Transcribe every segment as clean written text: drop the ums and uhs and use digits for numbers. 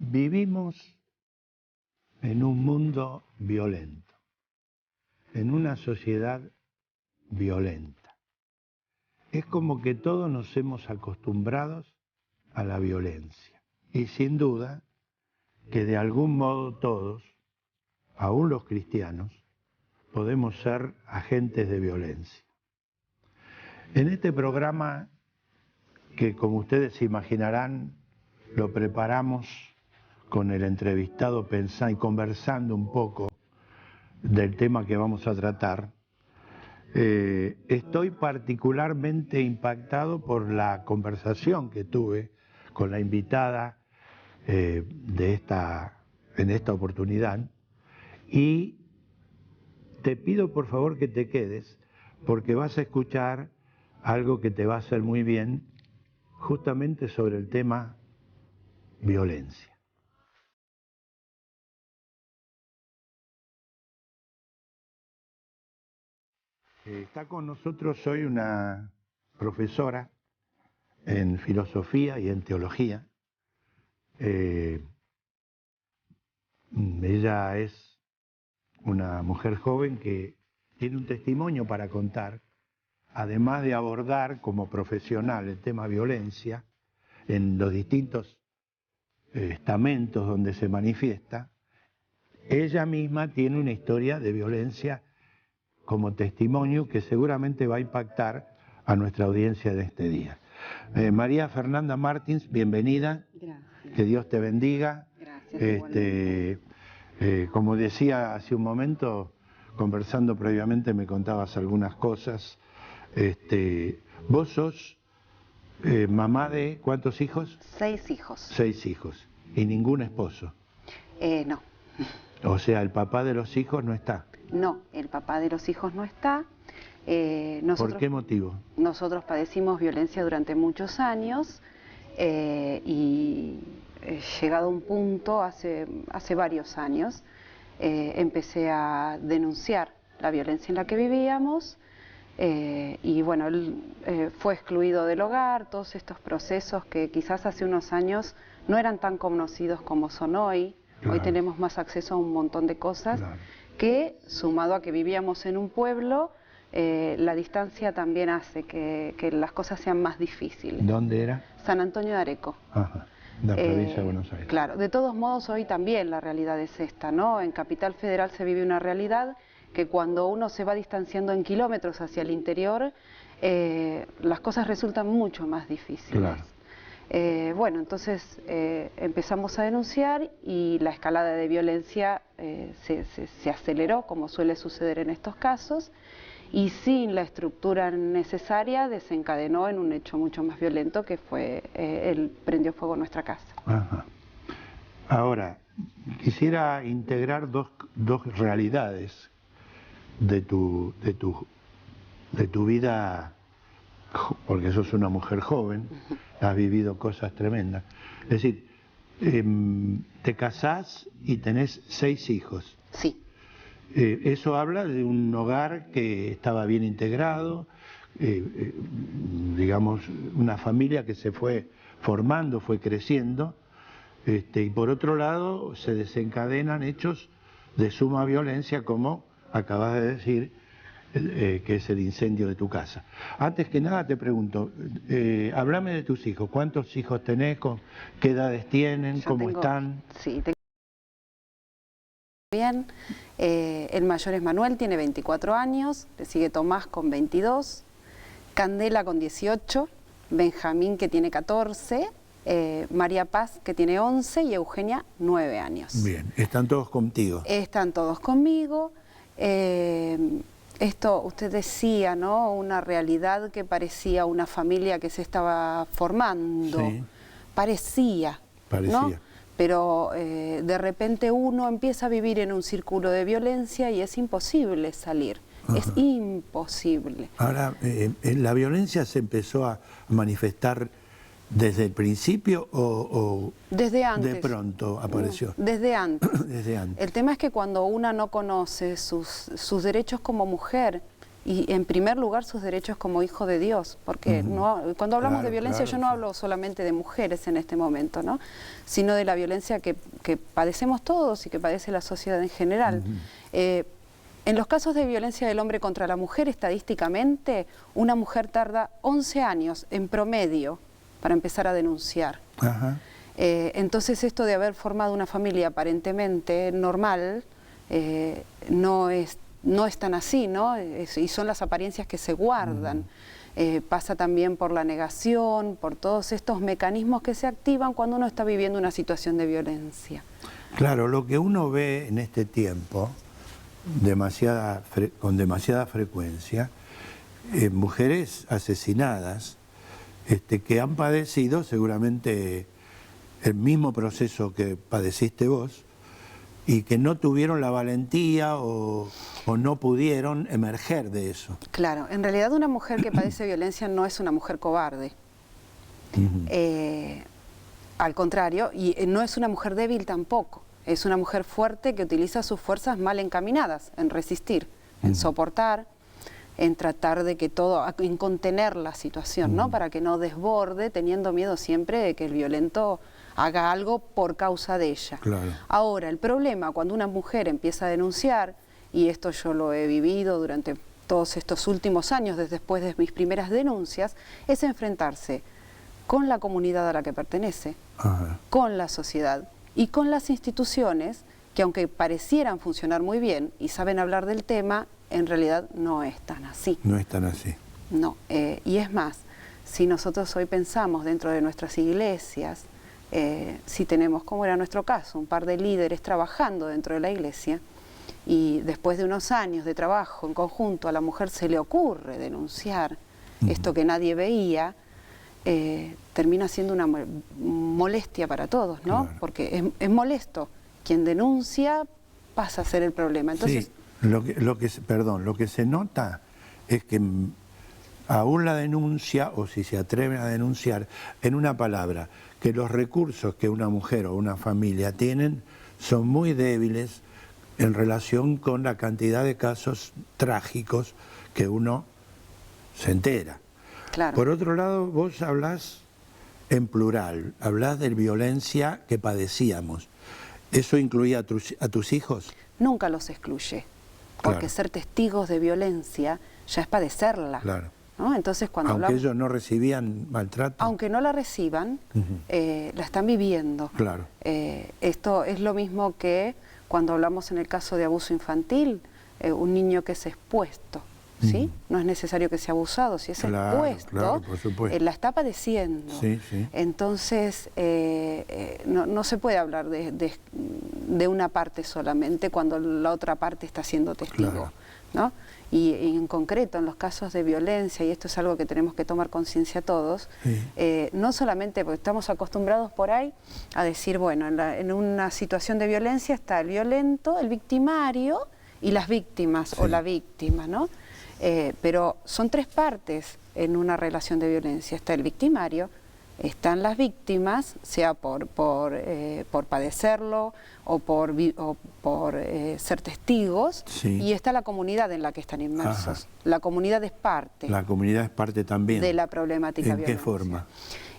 Vivimos en un mundo violento, en una sociedad violenta. Es como que todos nos hemos acostumbrado a la violencia. Y sin duda que de algún modo todos, aún los cristianos, podemos ser agentes de violencia. En este programa, que como ustedes se imaginarán, lo preparamos con el entrevistado pensando y conversando un poco del tema que vamos a tratar, estoy particularmente impactado por la conversación que tuve con la invitada en esta oportunidad, y te pido por favor que te quedes porque vas a escuchar algo que te va a hacer muy bien justamente sobre el tema violencia. Está con nosotros hoy una profesora en filosofía y en teología. Ella es una mujer joven que tiene un testimonio para contar, además de abordar como profesional el tema violencia en los distintos estamentos donde se manifiesta. Ella misma tiene una historia de violencia como testimonio que seguramente va a impactar a nuestra audiencia de este día. María Fernanda Martins, bienvenida. Gracias. Que Dios te bendiga. Gracias. Como decía hace un momento, conversando previamente, me contabas algunas cosas. Vos sos mamá de ¿cuántos hijos? 6 hijos. 6 hijos. ¿Y ningún esposo? No. O sea, el papá de los hijos no está. No, el papá de los hijos no está. ¿Por qué motivo? Nosotros padecimos violencia durante muchos años y llegado a un punto, hace varios años, empecé a denunciar la violencia en la que vivíamos y bueno, él fue excluido del hogar, todos estos procesos que quizás hace unos años no eran tan conocidos como son hoy. Claro. Hoy tenemos más acceso a un montón de cosas. Claro. Que, sumado a que vivíamos en un pueblo, la distancia también hace que las cosas sean más difíciles. ¿Dónde era? San Antonio de Areco. Ajá, la provincia de Buenos Aires. Claro, de todos modos hoy también la realidad es esta, ¿no? En Capital Federal se vive una realidad que cuando uno se va distanciando en kilómetros hacia el interior, las cosas resultan mucho más difíciles. Claro. Bueno, entonces empezamos a denunciar y la escalada de violencia se aceleró, como suele suceder en estos casos, y sin la estructura necesaria desencadenó en un hecho mucho más violento que fue el prendió fuego a nuestra casa. Ajá. Ahora, quisiera integrar dos realidades de tu vida, porque sos una mujer joven, has vivido cosas tremendas. Es decir, te casás y tenés 6 hijos. Sí. Eso habla de un hogar que estaba bien integrado, digamos, una familia que se fue formando, fue creciendo, y por otro lado se desencadenan hechos de suma violencia, como acabas de decir, que es el incendio de tu casa. Antes que nada te pregunto, háblame de tus hijos. ¿Cuántos hijos tenés? ¿Qué edades tienen? ¿Cómo están? Sí, tengo bien. El mayor es Manuel, tiene 24 años, le sigue Tomás con 22, Candela con 18, Benjamín que tiene 14, María Paz que tiene 11 y Eugenia 9 años. Bien, ¿están todos contigo? Están todos conmigo. Esto usted decía, ¿no? Una realidad que parecía una familia que se estaba formando. Sí. Parecía. ¿No? Pero de repente uno empieza a vivir en un círculo de violencia y es imposible salir. Ajá. Es imposible. Ahora, ¿la violencia se empezó a manifestar desde el principio o desde antes? De pronto apareció? Desde antes. Desde antes. El tema es que cuando una no conoce sus derechos como mujer y en primer lugar sus derechos como hijo de Dios, porque cuando hablamos de violencia yo no hablo solamente de mujeres en este momento, ¿no? Sino de la violencia que padecemos todos y que padece la sociedad en general. En los casos de violencia del hombre contra la mujer, estadísticamente, una mujer tarda 11 años en promedio para empezar a denunciar. Entonces esto de haber formado una familia aparentemente normal no es tan así, ¿no? Y son las apariencias que se guardan. Pasa también por la negación, por todos estos mecanismos que se activan cuando uno está viviendo una situación de violencia. Claro, lo que uno ve en este tiempo, con demasiada frecuencia, mujeres asesinadas que han padecido seguramente el mismo proceso que padeciste vos y que no tuvieron la valentía o no pudieron emerger de eso. Claro, en realidad una mujer que padece violencia no es una mujer cobarde. Al contrario, y no es una mujer débil tampoco. Es una mujer fuerte que utiliza sus fuerzas mal encaminadas en resistir, en soportar, en tratar de que en contener la situación, ¿no? Para que no desborde, teniendo miedo siempre de que el violento haga algo por causa de ella. Claro. Ahora, el problema cuando una mujer empieza a denunciar, y esto yo lo he vivido durante todos estos últimos años, después de mis primeras denuncias, es enfrentarse con la comunidad a la que pertenece, con la sociedad y con las instituciones que, aunque parecieran funcionar muy bien y saben hablar del tema, en realidad no es tan así. No es tan así. No, y es más, si nosotros hoy pensamos dentro de nuestras iglesias, si tenemos, como era nuestro caso, un par de líderes trabajando dentro de la iglesia, y después de unos años de trabajo en conjunto a la mujer se le ocurre denunciar esto que nadie veía, termina siendo una molestia para todos, ¿no? Claro. Porque es molesto. Quien denuncia pasa a ser el problema. Entonces, sí, lo que se nota es que aún la denuncia, o si se atreven a denunciar, en una palabra, que los recursos que una mujer o una familia tienen son muy débiles en relación con la cantidad de casos trágicos que uno se entera. claro. Por otro lado, vos hablás en plural, hablás de violencia que padecíamos. ¿Eso incluía a tus hijos? Nunca los excluye, porque Claro. ser testigos de violencia ya es padecerla. Claro. ¿No? Entonces, cuando Aunque hablamos, ellos no recibían maltrato. aunque no la reciban, la están viviendo. Claro. Esto es lo mismo que cuando hablamos en el caso de abuso infantil, un niño que es expuesto, ¿sí? No es necesario que sea abusado, si es Claro, expuesto, claro, por supuesto. la está padeciendo. Sí, sí. Entonces, no se puede hablar de una parte solamente cuando la otra parte está siendo testigo, Claro. ¿no? Y en concreto, en los casos de violencia, y esto es algo que tenemos que tomar conciencia todos, Sí. no solamente porque estamos acostumbrados por ahí a decir, bueno, en una situación de violencia está el violento, el victimario y las víctimas, Sí. o la víctima, ¿no? Pero son tres partes en una relación de violencia. Está el victimario, están las víctimas, sea por padecerlo o por ser testigos, Sí. y está la comunidad en la que están inmersos. Ajá. La comunidad es parte La comunidad es parte también. de la problemática ¿En violencia. qué forma?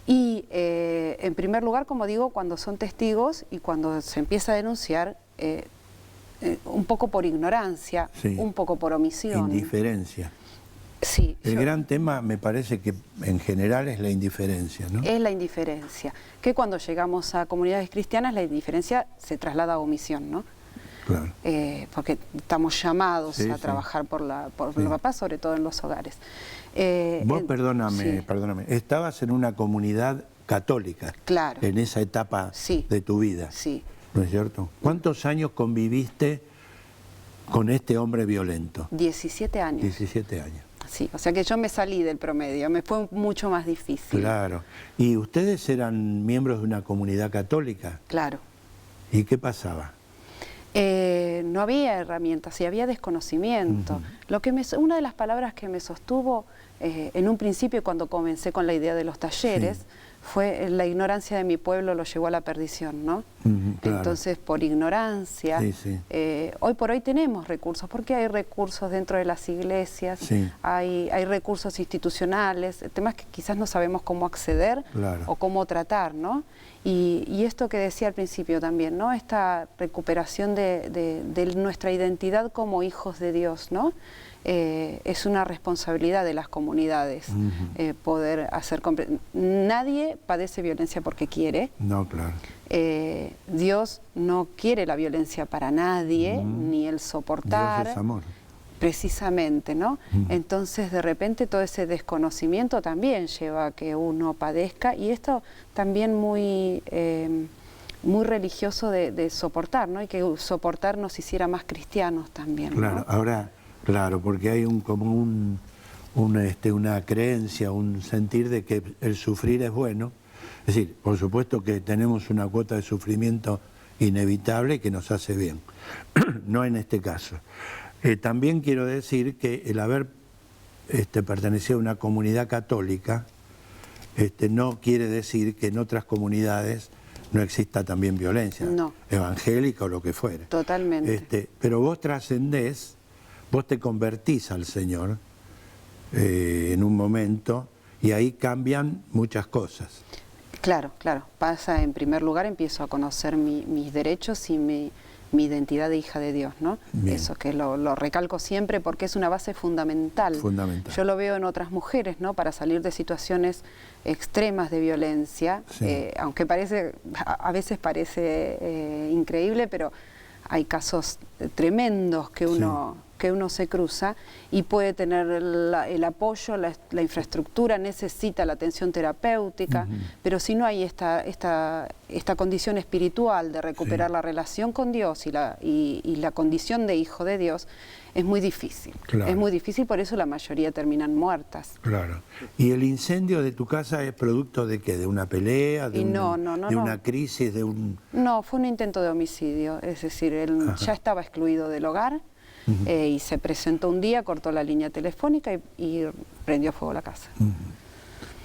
Y en primer lugar, como digo, cuando son testigos y cuando se empieza a denunciar, un poco por ignorancia, Sí. un poco por omisión. Indiferencia. Sí, El gran tema me parece que en general es la indiferencia, ¿no? es la indiferencia, que cuando llegamos a comunidades cristianas la indiferencia se traslada a omisión, ¿no? Claro. Porque estamos llamados Sí, a sí. trabajar por Sí. los papás, sobre todo en los hogares. Vos, Sí, perdóname, estabas en una comunidad católica claro, en esa etapa Sí. de tu vida, sí. ¿no es cierto? ¿Cuántos años conviviste con este hombre violento? 17 años. 17 años. Sí, o sea que yo me salí del promedio, me fue mucho más difícil. Claro. ¿Y ustedes eran miembros de una comunidad católica? Claro. ¿Y qué pasaba? No había herramientas y había desconocimiento. Una de las palabras que me sostuvo en un principio cuando comencé con la idea de los talleres fue la ignorancia de mi pueblo lo llevó a la perdición, ¿no? Claro. Entonces, por ignorancia, Sí, sí. Hoy por hoy tenemos recursos, porque hay recursos dentro de las iglesias, Sí. hay recursos institucionales, el tema es que quizás no sabemos cómo acceder Claro. o cómo tratar, ¿no? Y esto que decía al principio también, ¿no? Esta recuperación de nuestra identidad como hijos de Dios, ¿no? Es una responsabilidad de las comunidades poder hacer nadie padece violencia porque quiere. No, claro. Dios no quiere la violencia para nadie, ni el soportar. Dios es amor. Precisamente, ¿no? Entonces, de repente, todo ese desconocimiento también lleva a que uno padezca, y esto también muy religioso de soportar, ¿no? Y que soportar nos hiciera más cristianos también, Claro, ¿no? ahora, claro, porque hay una creencia, un sentir de que el sufrir es bueno. Es decir, por supuesto que tenemos una cuota de sufrimiento inevitable que nos hace bien, no en este caso. También quiero decir que el haber pertenecido a una comunidad católica no quiere decir que en otras comunidades no exista también violencia, No. evangélica o lo que fuere. Totalmente. Pero vos trascendés, vos te convertís al Señor en un momento, y ahí cambian muchas cosas. Claro, claro. Pasa, en primer lugar, empiezo a conocer mis derechos y mi identidad de hija de Dios, ¿no? Bien. Eso que lo recalco siempre porque es una base fundamental. Fundamental. Yo lo veo en otras mujeres, ¿no? Para salir de situaciones extremas de violencia, Sí. aunque a veces parece increíble, pero hay casos tremendos que uno se cruza y puede tener el apoyo, la infraestructura, necesita la atención terapéutica, pero si no hay esta condición espiritual de recuperar la relación con Dios y la condición de hijo de Dios, es muy difícil. Claro. Es muy difícil, por eso la mayoría terminan muertas. Claro. ¿Y el incendio de tu casa es producto de qué? ¿De una pelea? ¿De, No, una crisis? ¿De un...? No, fue un intento de homicidio, es decir, él ya estaba excluido del hogar y se presentó un día, cortó la línea telefónica y prendió fuego la casa.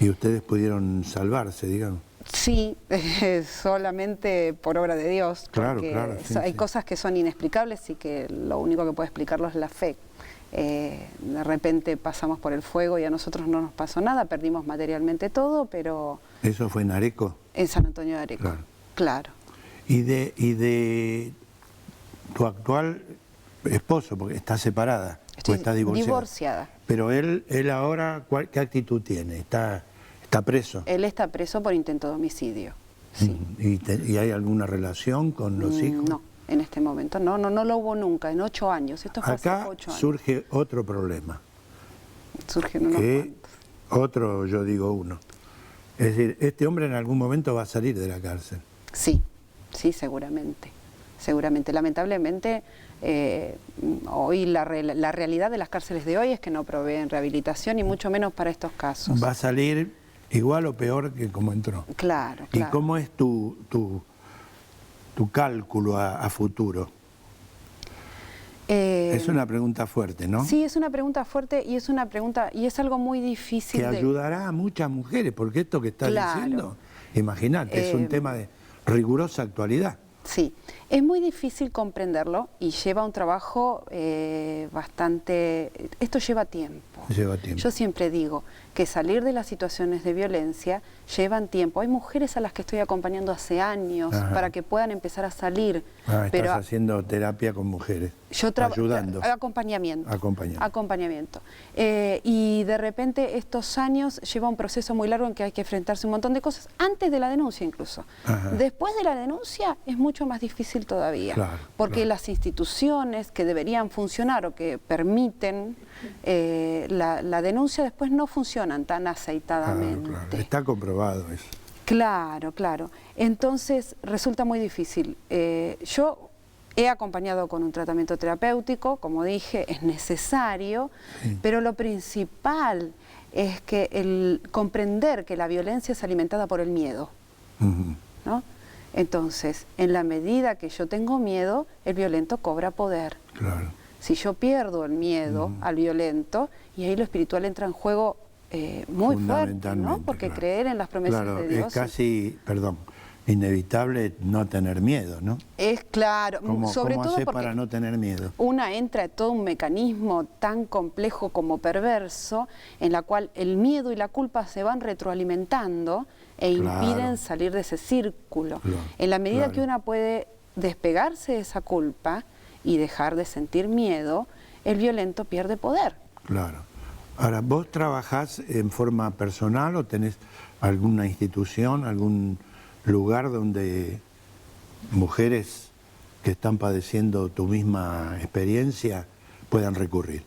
¿Y ustedes pudieron salvarse, digamos? Sí, solamente por obra de Dios, Claro, porque claro, sí, hay sí. cosas que son inexplicables y que lo único que puede explicarlo es la fe. De repente pasamos por el fuego y a nosotros no nos pasó nada, perdimos materialmente todo, pero ¿Eso fue en Areco? en San Antonio de Areco. Claro. Claro. ¿Y de tu actual esposo, porque está separada o Estoy está divorciada? divorciada. Pero él ahora, ¿qué actitud tiene? ¿Está preso? Él está preso por intento de homicidio. Sí. ¿Y hay alguna relación con los hijos? No, en este momento no lo hubo nunca, en 8 años. Esto fue Acá hace 8 años. surge otro problema, Surgen unos que cuantos. otro, yo digo uno. Es decir, este hombre en algún momento va a salir de la cárcel. Sí, sí, seguramente. Seguramente. Lamentablemente, hoy la realidad de las cárceles de hoy es que no proveen rehabilitación y mucho menos para estos casos. Va a salir igual o peor que como entró. Claro, ¿Y claro. cómo es tu cálculo a futuro? Es una pregunta fuerte, ¿no? Sí, es una pregunta fuerte y es algo muy difícil Que ayudará a muchas mujeres, porque esto que estás Claro. diciendo, imagínate, es un tema de rigurosa actualidad. Sí, es muy difícil comprenderlo y lleva un trabajo bastante... Esto lleva tiempo. Lleva tiempo. Yo siempre digo que salir de las situaciones de violencia llevan tiempo. Hay mujeres a las que estoy acompañando hace años para que puedan empezar a salir. Estás haciendo terapia con mujeres, ayudando. Acompañamiento. Acompañamiento. Y de repente estos años lleva un proceso muy largo en que hay que enfrentarse a un montón de cosas, antes de la denuncia incluso. Después de la denuncia es mucho más difícil todavía, Claro, porque claro. las instituciones que deberían funcionar o que permiten la denuncia después no funcionan tan aceitadamente. Claro. Está comprobado eso. Claro, claro. Entonces resulta muy difícil. Yo he acompañado con un tratamiento terapéutico, como dije, es necesario, pero lo principal es que el comprender que la violencia es alimentada por el miedo, ¿no? Entonces, en la medida que yo tengo miedo, el violento cobra poder. Claro. Si yo pierdo el miedo al violento, y ahí lo espiritual entra en juego muy fuerte, ¿no? Porque claro, creer en las promesas claro, de Dios es casi, perdón, inevitable no tener miedo, ¿no? es claro, sobre ¿Cómo todo haces porque para no tener miedo? una entra en todo un mecanismo tan complejo como perverso, en la cual el miedo y la culpa se van retroalimentando e Claro. impiden salir de ese círculo. Claro, En la medida claro. que una puede despegarse de esa culpa y dejar de sentir miedo, el violento pierde poder. Claro. Ahora, ¿vos trabajás en forma personal o tenés alguna institución, algún lugar donde mujeres que están padeciendo tu misma experiencia puedan recurrir?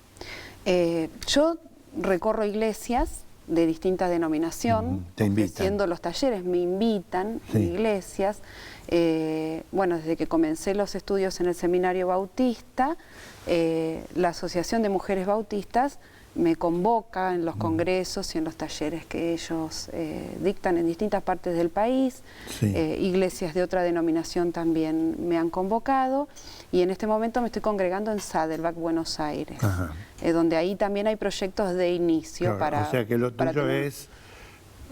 Yo recorro iglesias de distinta denominación, Te invitan. ofreciendo los talleres, me invitan Sí. iglesias. Bueno, desde que comencé los estudios en el Seminario Bautista, la Asociación de Mujeres Bautistas me convoca en los congresos y en los talleres que ellos dictan en distintas partes del país. Sí. Iglesias de otra denominación también me han convocado y en este momento me estoy congregando en Saddleback, Buenos Aires, Ajá. donde ahí también hay proyectos de inicio Claro, para... o sea que lo para tuyo tener- es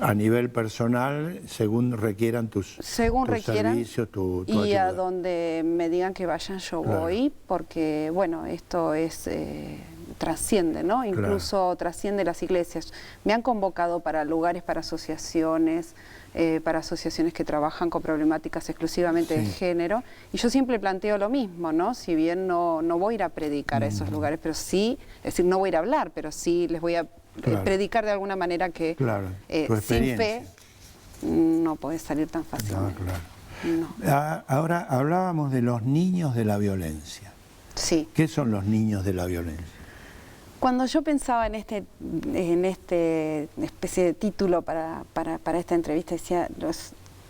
a nivel personal, según requieran tus servicios, tu y ayuda. a donde me digan que vayan yo Claro. voy, porque bueno, esto es trasciende, ¿no? Incluso trasciende las iglesias. Me han convocado para lugares, para asociaciones que trabajan con problemáticas exclusivamente de Sí. género, y yo siempre planteo lo mismo, ¿no? Si bien no voy a ir a predicar a esos lugares, pero sí, es decir, no voy a ir a hablar, pero sí les voy a Claro. predicar de alguna manera que Claro, tu sin fe experiencia. no podés salir tan No, fácilmente. claro. No. Ahora hablábamos de los niños de la violencia. Sí. ¿Qué son los niños de la violencia? Cuando yo pensaba en este especie de título para esta entrevista, decía,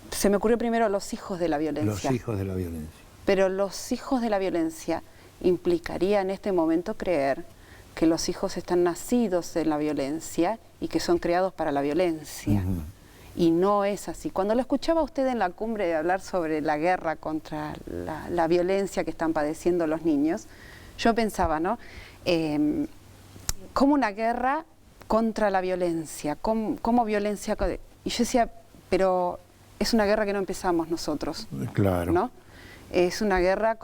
se me ocurrió primero los hijos de la violencia. Los hijos de la violencia. Pero los hijos de la violencia implicaría en este momento creer que los hijos están nacidos en la violencia y que son creados para la violencia. Ujú. Y no es así. Cuando lo escuchaba a usted en la cumbre de hablar sobre la guerra contra la violencia que están padeciendo los niños, yo pensaba, ¿no? Como una guerra contra la violencia, como violencia... Y yo decía, pero es una guerra que no empezamos nosotros, Claro. ¿no? Es una guerra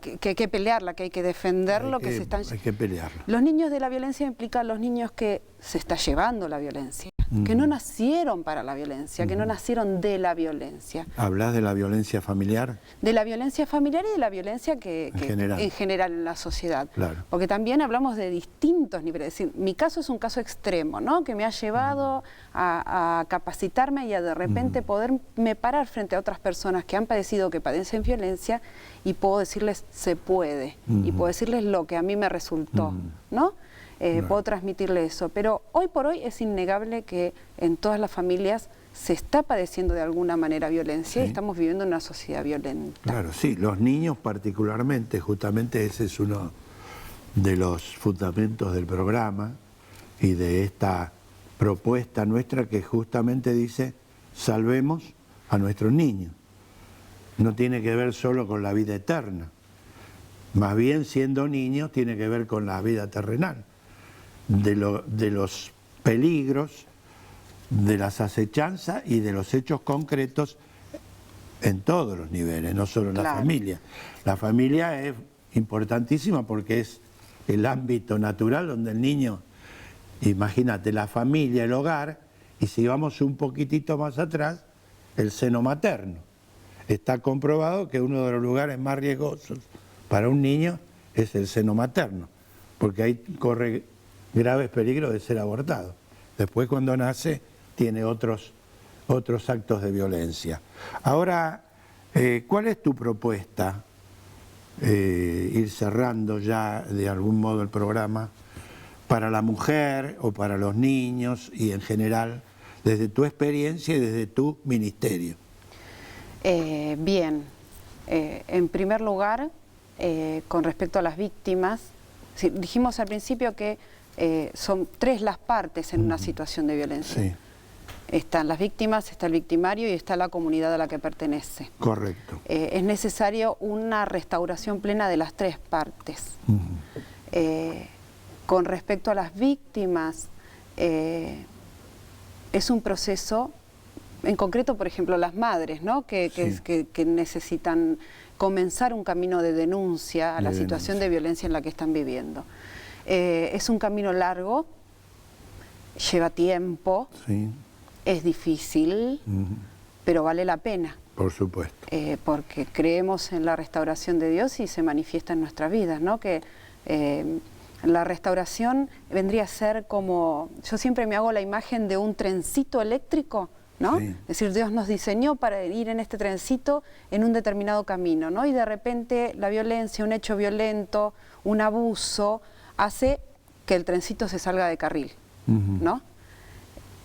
que hay que pelearla, que hay que defender lo que se están... Hay que pelearlo. Los niños de la violencia implican los niños que se está llevando la violencia, que no nacieron para la violencia, que no nacieron de la violencia. ¿Hablas de la violencia familiar? De la violencia familiar y de la violencia que en general en la sociedad. Claro. Porque también hablamos de distintos niveles. Es decir, mi caso es un caso extremo, ¿no? Que me ha llevado a capacitarme y a de repente poderme parar frente a otras personas que han padecido, que padecen violencia, y puedo decirles se puede, y puedo decirles lo que a mí me resultó, ¿no? Puedo transmitirle eso, pero hoy por hoy es innegable que en todas las familias se está padeciendo de alguna manera violencia, y estamos viviendo en una sociedad violenta. Claro, sí, los niños particularmente, justamente ese es uno de los fundamentos del programa y de esta propuesta nuestra que justamente dice salvemos a nuestros niños. No tiene que ver solo con la vida eterna, más bien siendo niños tiene que ver con la vida terrenal, de los peligros, de las acechanzas y de los hechos concretos en todos los niveles, no solo en la familia. La familia es importantísima porque es el ámbito natural donde el niño, imagínate, la familia, el hogar, y si vamos un poquitito más atrás, el seno materno. Está comprobado que uno de los lugares más riesgosos para un niño es el seno materno, porque ahí corre graves peligros de ser abortado. Después cuando nace tiene otros actos de violencia. Ahora, ¿cuál es tu propuesta? Ir cerrando ya de algún modo el programa, para la mujer o para los niños y en general, desde tu experiencia y desde tu ministerio. Bien, en primer lugar, con respecto a las víctimas, dijimos al principio que son tres las partes en una situación de violencia. Sí. Están las víctimas, está el victimario y está la comunidad a la que pertenece. Correcto. Es necesario una restauración plena de las tres partes. Con respecto a las víctimas, es un proceso, en concreto, por ejemplo, las madres, ¿no? que necesitan comenzar un camino de denuncia a la situación de violencia en la que están viviendo. Es un camino largo, lleva tiempo, es difícil, pero vale la pena. Por supuesto. Porque creemos en la restauración de Dios y se manifiesta en nuestras vidas, ¿no? Que la restauración vendría a ser como, yo siempre me hago la imagen de un trencito eléctrico, ¿no? Es decir, Dios nos diseñó para ir en este trencito en un determinado camino, ¿no? Y de repente la violencia, un hecho violento, un abuso, hace que el trencito se salga de carril, ¿no?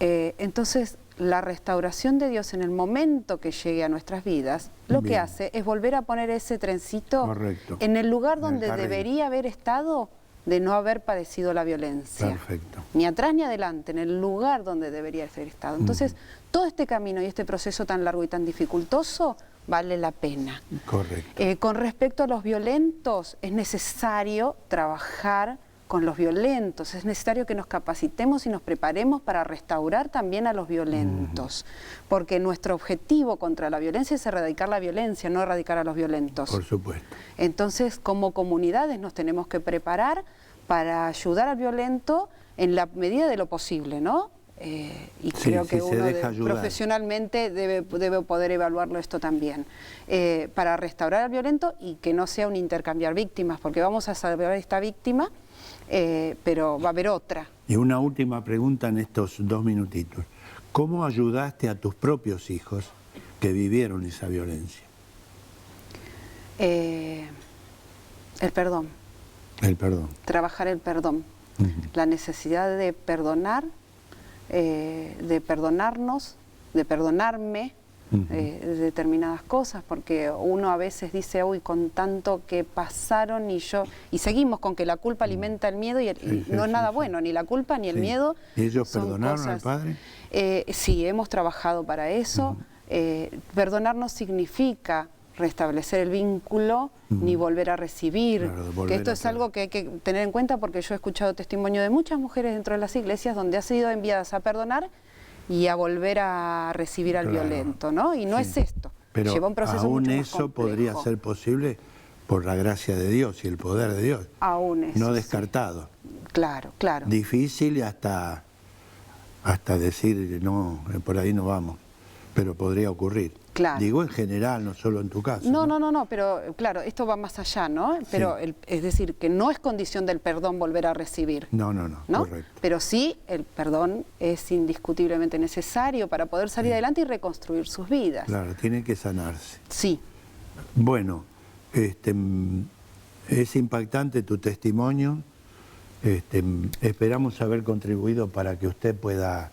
Entonces, la restauración de Dios en el momento que llegue a nuestras vidas, lo que hace es volver a poner ese trencito en el lugar donde debería haber estado de no haber padecido la violencia. Perfecto. Ni atrás ni adelante, en el lugar donde debería haber estado. Entonces, todo este camino y este proceso tan largo y tan dificultoso vale la pena. Correcto. Con respecto a los violentos, es necesario trabajar con los violentos, es necesario que nos capacitemos y nos preparemos para restaurar también a los violentos, porque nuestro objetivo contra la violencia es erradicar la violencia, no erradicar a los violentos. Por supuesto. Entonces, como comunidades nos tenemos que preparar para ayudar al violento en la medida de lo posible, ¿no? Y creo que uno profesionalmente debe poder evaluarlo esto también, para restaurar al violento y que no sea un intercambiar víctimas, porque vamos a salvar a esta víctima, pero va a haber otra. Y una última pregunta en estos 2 minutitos. ¿Cómo ayudaste a tus propios hijos que vivieron esa violencia? El perdón. El perdón. Trabajar el perdón. La necesidad de perdonar, de perdonarnos, de perdonarme de determinadas cosas, porque uno a veces dice, uy, con tanto que pasaron y seguimos con que la culpa alimenta el miedo y no es nada bueno, ni la culpa ni el miedo. ¿Y ellos perdonaron al padre? Sí, hemos trabajado para eso. Perdonar no significa restablecer el vínculo ni volver a recibir, claro, que esto es algo que hay que tener en cuenta, porque yo he escuchado testimonio de muchas mujeres dentro de las iglesias donde han sido enviadas a perdonar y a volver a recibir al violento, ¿no? Y no es esto. Pero lleva un proceso aún mucho más eso complejo. Podría ser posible por la gracia de Dios y el poder de Dios. Aún eso. No descartado. Claro, claro. Difícil y hasta decir, no, por ahí no vamos. Pero podría ocurrir. Claro. Digo en general, no solo en tu caso. No, pero claro, esto va más allá, ¿no? Pero es decir, que no es condición del perdón volver a recibir. No, correcto. Pero sí, el perdón es indiscutiblemente necesario para poder salir adelante y reconstruir sus vidas. Claro, tiene que sanarse. Sí. Bueno, es impactante tu testimonio. Esperamos haber contribuido para que usted pueda...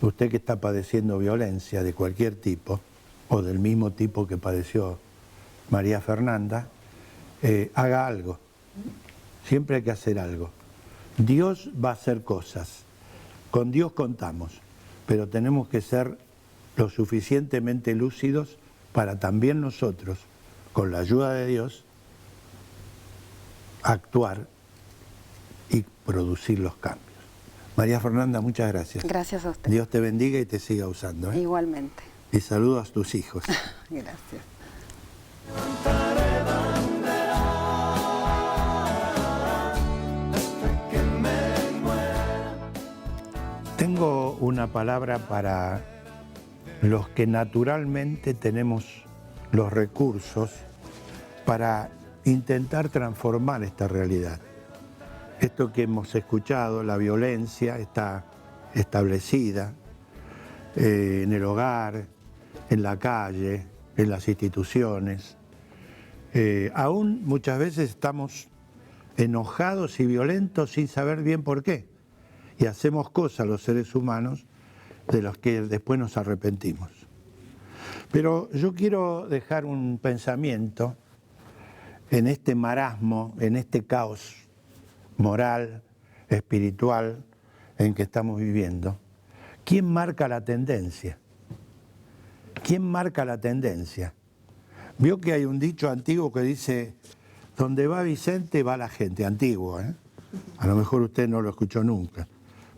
Usted que está padeciendo violencia de cualquier tipo, o del mismo tipo que padeció María Fernanda, haga algo. Siempre hay que hacer algo. Dios va a hacer cosas. Con Dios contamos, pero tenemos que ser lo suficientemente lúcidos para también nosotros, con la ayuda de Dios, actuar y producir los cambios. María Fernanda, muchas gracias. Gracias a usted. Dios te bendiga y te siga usando. Igualmente. Y saludos a tus hijos. Gracias. Tengo una palabra para los que naturalmente tenemos los recursos para intentar transformar esta realidad. Esto que hemos escuchado, la violencia está establecida en el hogar, en la calle, en las instituciones. Aún muchas veces estamos enojados y violentos sin saber bien por qué. Y hacemos cosas los seres humanos de las que después nos arrepentimos. Pero yo quiero dejar un pensamiento en este marasmo, en este caos moral, espiritual en que estamos viviendo. ¿Quién marca la tendencia? ¿Quién marca la tendencia? Vio que hay un dicho antiguo que dice, donde va Vicente va la gente, antiguo, ¿eh? A lo mejor usted no lo escuchó nunca,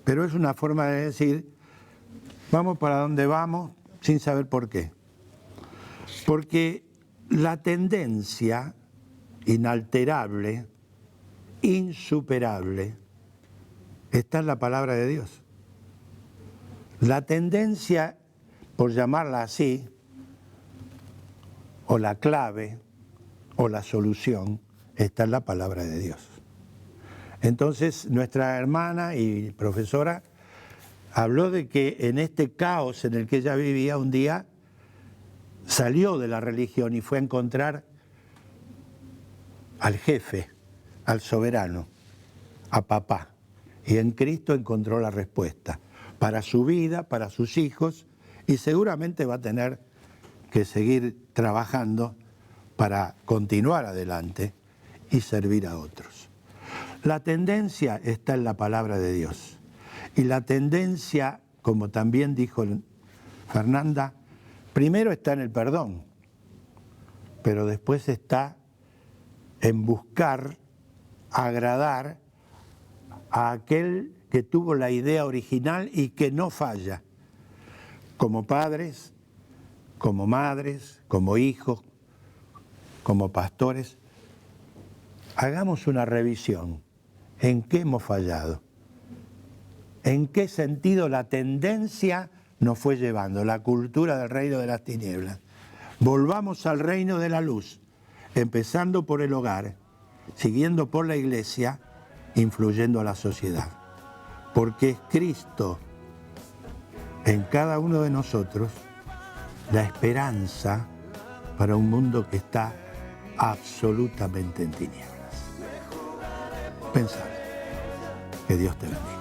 pero es una forma de decir, vamos para donde vamos sin saber por qué. Porque la tendencia inalterable, insuperable, está en la palabra de Dios. La tendencia, por llamarla así, o la clave, o la solución, está en la palabra de Dios. Entonces, nuestra hermana y profesora habló de que en este caos en el que ella vivía, un día salió de la religión y fue a encontrar al jefe, al soberano, a papá. Y en Cristo encontró la respuesta para su vida, para sus hijos, y seguramente va a tener que seguir trabajando para continuar adelante y servir a otros. La tendencia está en la palabra de Dios. Y la tendencia, como también dijo Fernanda, primero está en el perdón, pero después está en buscar agradar a aquel que tuvo la idea original y que no falla, como padres, como madres, como hijos, como pastores. Hagamos una revisión. ¿En qué hemos fallado? ¿En qué sentido la tendencia nos fue llevando? La cultura del reino de las tinieblas. Volvamos al reino de la luz, empezando por el hogar, siguiendo por la iglesia, influyendo a la sociedad. Porque es Cristo en cada uno de nosotros la esperanza para un mundo que está absolutamente en tinieblas. Pensar. Que Dios te bendiga.